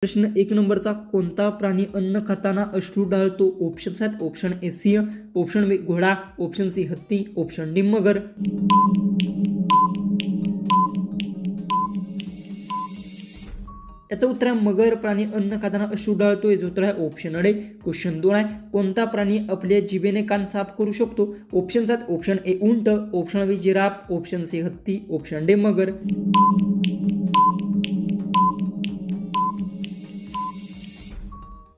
प्रश्न 1 नंबरचा, कोणता प्राणी अन्न खाताना अश्रू ढाळतो? ऑप्शन्स आहेत ऑप्शन ए सिंह, ऑप्शन बी घोडा, ऑप्शन सी हत्ती, ऑप्शन डी मगर. याचं उत्तर आहे मगर प्राणी अन्न खाताना अश्रू ढाळतो. याचं उत्तर आहे ऑप्शन डी. क्वेश्चन 2 आहे, कोणता प्राणी आपल्या जिभेने कान साफ करू शकतो? ऑप्शन्स आहेत ऑप्शन ए उंट, ऑप्शन बी जिराफ, ऑप्शन सी हत्ती, ऑप्शन डी मगर.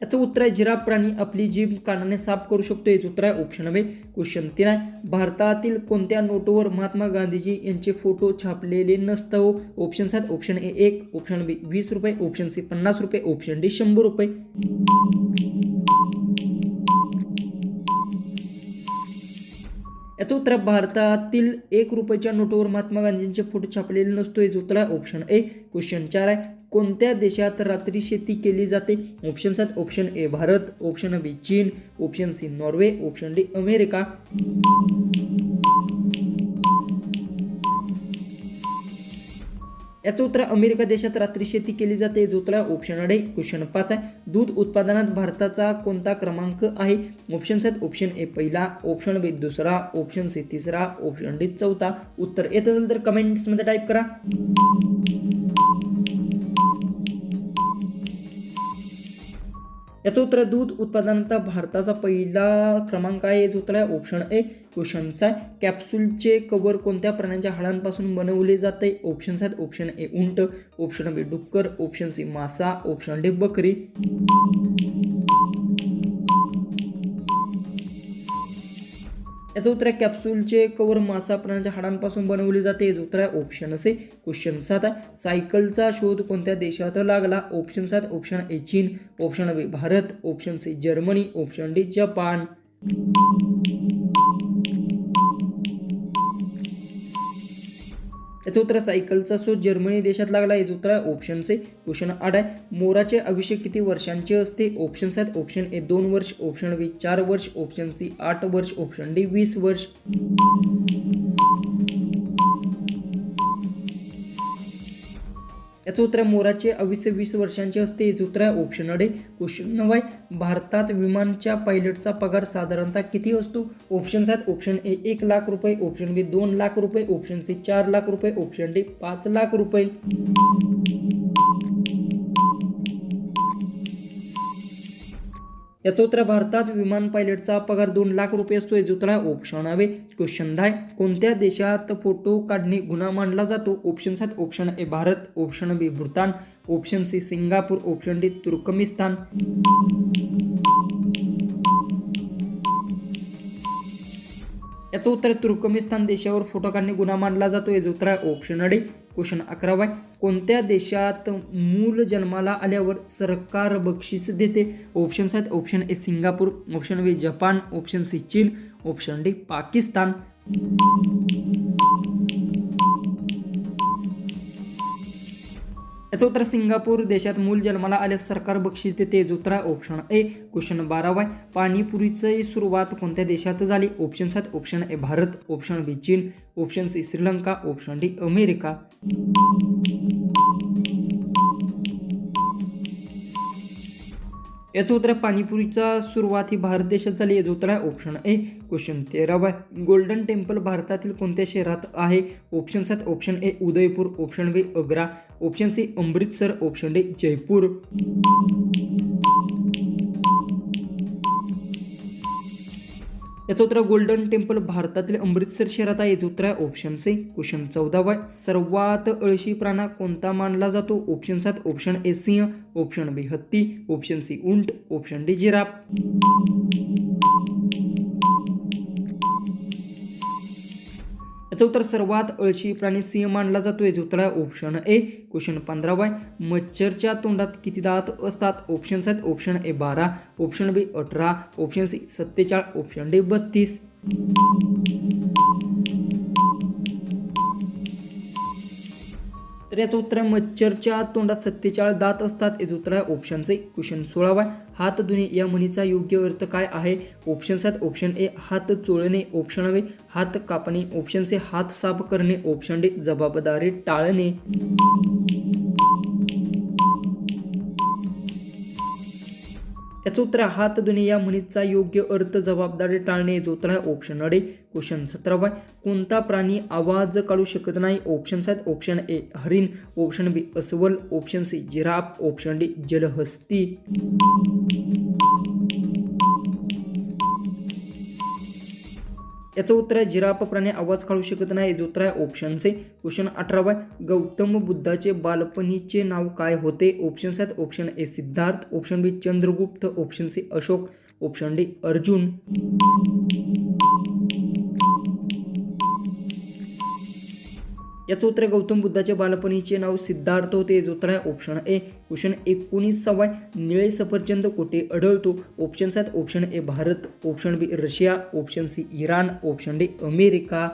याचं उत्तर आहे जिराफ प्राणी आपली जीभ कानाने साफ करू शकतो. याचं उत्तर आहे ऑप्शन बी. क्वेश्चन 3 आहे, भारतातील कोणत्या नोटवर महात्मा गांधीजी यांचे फोटो छापलेले नसतं? ऑप्शन्स आहेत ऑप्शन ए 1, ऑप्शन बी 20 रुपये, ऑप्शन सी 50 रुपये, ऑप्शन डी 100 रुपये. याचं उत्तर भारतातील 1 रुपयाच्या नोटवर महात्मा गांधींचे फोटो छापलेले नसतो. याचं उत्तर आहे ऑप्शन ए. क्वेश्चन 4 आहे, कोणत्या देशात रात्री शेती केली जाते? ऑप्शन्स आहेत option A Bharat, option B चीन, option C Norway, option D America. याचं उत्तर अमेरिका देशात रात्री शेती केली जाते. याचं उत्तर आहे ऑप्शन डी. क्वेश्चन 5 आहे, दूध उत्पादनात भारताचा कोणता क्रमांक आहे? ऑप्शन्स आहेत ऑप्शन ए पहिला, ऑप्शन बी दुसरा, ऑप्शन सी तिसरा, ऑप्शन डी चौथा. उत्तर येत असेल तर कमेंट्समध्ये टाईप करा. याचं उत्तर दूध उत्पादनात भारताचा पहिला क्रमांक आहे. याचं उत्तर आहे ऑप्शन ए. क्वेश्चन 6 आहे, कॅप्सूलचे कव्हर कोणत्या प्राण्याच्या हाडांपासून बनवले जाते? ऑप्शन्स आहेत ऑप्शन ए उंट, ऑप्शन बी डुक्कर, ऑप्शन सी मासा, ऑप्शन डी बकरी. याचं उत्तर आहे कॅप्सूलचे कव्हर मासा प्राण्याच्या हाडांपासून बनवले जाते. याचं उत्तर आहे ऑप्शन सी. क्वेश्चन 7 आहे, सायकलचा शोध कोणत्या देशात लागला? ऑप्शन्स आहेत ऑप्शन ए चीन, option B Bharat, option C Germany, option D Japan. याचं उत्तर सायकलचा शोध जर्मनी देशात लागला. याचं उत्तर आहे ऑप्शन सी. क्वेश्चन 8 आहे, मोराचे आयुष्य किती वर्षांचे असते? ऑप्शन्स आहेत ऑप्शन ए 2 वर्ष, ऑप्शन बी 4 वर्ष, ऑप्शन सी 8 वर्ष, ऑप्शन डी 20 वर्ष. याचं उत्तर मोराचे आयुष्य 20 वर्षांचे असते. याचं उत्तर आहे ऑप्शन डी. क्वेश्चन 9 आहे, भारतात विमानच्या पायलटचा पगार साधारणतः किती असतो? ऑप्शन्स आहेत ऑप्शन ए 1 लाख रुपये, ऑप्शन बी 2 लाख रुपये, ऑप्शन सी 4 लाख रुपये, ऑप्शन डी 5 लाख रुपये. याचं उत्तर भारतात विमान पायलटचा पगार 2 लाख रुपये असतो. याचं उत्तर आहे ऑप्शन ए. क्वेश्चन 10, कोणत्या देशात फोटो काढणे गुन्हा मानला जातो? ऑप्शन्स आहेत option A Bharat, option B Bhutan, option C Singapore, option D Turkmenistan. याचं उत्तर तुर्कमेनिस्तान देशावर फोटो काढणे गुन्हा मानला जातो. याचं उत्तर आहे ऑप्शन डी. क्वेश्चन 11 आहे, कोणत्या देशात मूल जन्माला आल्यावर सरकार बक्षीस देते? ऑप्शन्स आहेत option A Singapore, option B Japan, option C चीन, ऑप्शन डी पाकिस्तान. याचं उत्तर सिंगापूर देशात मूल जन्माला आल्यास सरकार बक्षीस देते. याचं उत्तर आहे ऑप्शन ए. क्वेश्चन 12 आहे, पाणीपुरीची सुरुवात कोणत्या देशात झाली? ऑप्शन्स आहेत option A Bharat, option B चीन, option C Sri Lanka, option D America. याचं उत्तर पाणीपुरीचा सुरुवात ही भारत देशात झाली. याचं उत्तर आहे ऑप्शन ए. क्वेश्चन 13 आहे, गोल्डन टेम्पल भारतातील कोणत्या शहरात आहे? ऑप्शन्स आहेत option A Udaipur, option B Agra, option C Amritsar, option D Jaipur. याचं उत्तर गोल्डन टेम्पल भारतातील अमृतसर शहरात आहे. याचं उत्तर आहे ऑप्शन सी. क्वेश्चन 14 आहे, सर्वात अळशी प्राणी कोणता मानला जातो? ऑप्शन्स आहेत ऑप्शन ए सिंह, ऑप्शन बी हत्ती, ऑप्शन सी उंट, ऑप्शन डी जिराफ. याचं उत्तर सर्वात अळशी प्राणी सिंह मानला जातो. याचं उत्तर आहे ऑप्शन ए. क्वेश्चन 15 आहे, मच्छरच्या तोंडात किती दात असतात? ऑप्शन्स आहेत option A 12, option B 18, option C 47, option D 32. तर याचं उत्तर आहे मच्छरच्या तोंडात 47 दात असतात. याचं उत्तर आहे ऑप्शन सी. क्वेश्चन 16 आहे, हात धुणे या म्हणीचा योग्य अर्थ काय आहे? ऑप्शन्स आहेत ऑप्शन ए हात चोळणे, ऑप्शन बी हात कापणे, ऑप्शन सी हात साफ करणे, ऑप्शन डी जबाबदारी टाळणे. याचं उत्तर आहे हात धुणे या म्हणीचा योग्य अर्थ जबाबदारी टाळणे. याचं उत्तर आहे ऑप्शन अ. क्वेश्चन 17 आहे. कोणता प्राणी आवाज काढू शकत नाही? ऑप्शन्स आहेत. ऑप्शन ए हरिण, ऑप्शन बी अस्वल, option C giraffe, option D जलहस्ती. याचं उत्तर आहे जिराफ प्राणी आवाज काढू शकत नाही. याचं उत्तर आहे ऑप्शन सी. क्वेश्चन 18 आहे. गौतम बुद्धाचे बालपणीचे नाव काय होते? ऑप्शन्स आहेत. Option A Siddharth, option B Chandragupta, option C Ashok, option D Arjun. याचं उत्तर आहे गौतम बुद्धाच्या बालपणीचे नाव सिद्धार्थ होते. याचं उत्तर आहे ऑप्शन ए. क्वेश्चन 19 निळे सफरचंद कुठे आढळतो? ऑप्शन्स आहेत. Option A Bharat, option B Russia, option C Iran, option D America.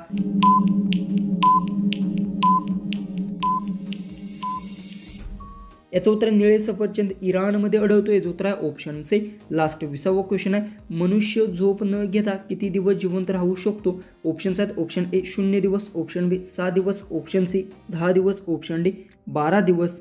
याचं उत्तर निळे सफरचंद इराणमध्ये आढळतो. याचं उत्तर आहे ऑप्शन सी. लास्ट 20वा क्वेश्चन आहे. मनुष्य झोप न घेता किती दिवस जिवंत राहू शकतो? ऑप्शन्स आहेत. ऑप्शन ए 0 दिवस, ऑप्शन बी 6 दिवस, ऑप्शन सी 10 दिवस, ऑप्शन डी 12 दिवस.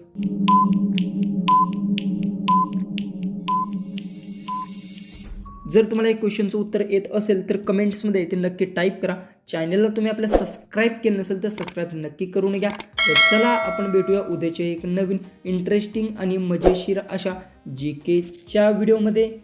जर तुम्हाला एक क्वेश्चनचं उत्तर येत असेल तर कमेंट्समध्ये ते नक्की टाईप करा. चॅनलला तुम्ही आपल्या सबस्क्राईब केलं नसेल तर सबस्क्राईब नक्की करून घ्या. तर चला आपण भेटूया उद्याच्या एक नवीन इंटरेस्टिंग आणि मजेशीर अशा GKच्या व्हिडिओमध्ये.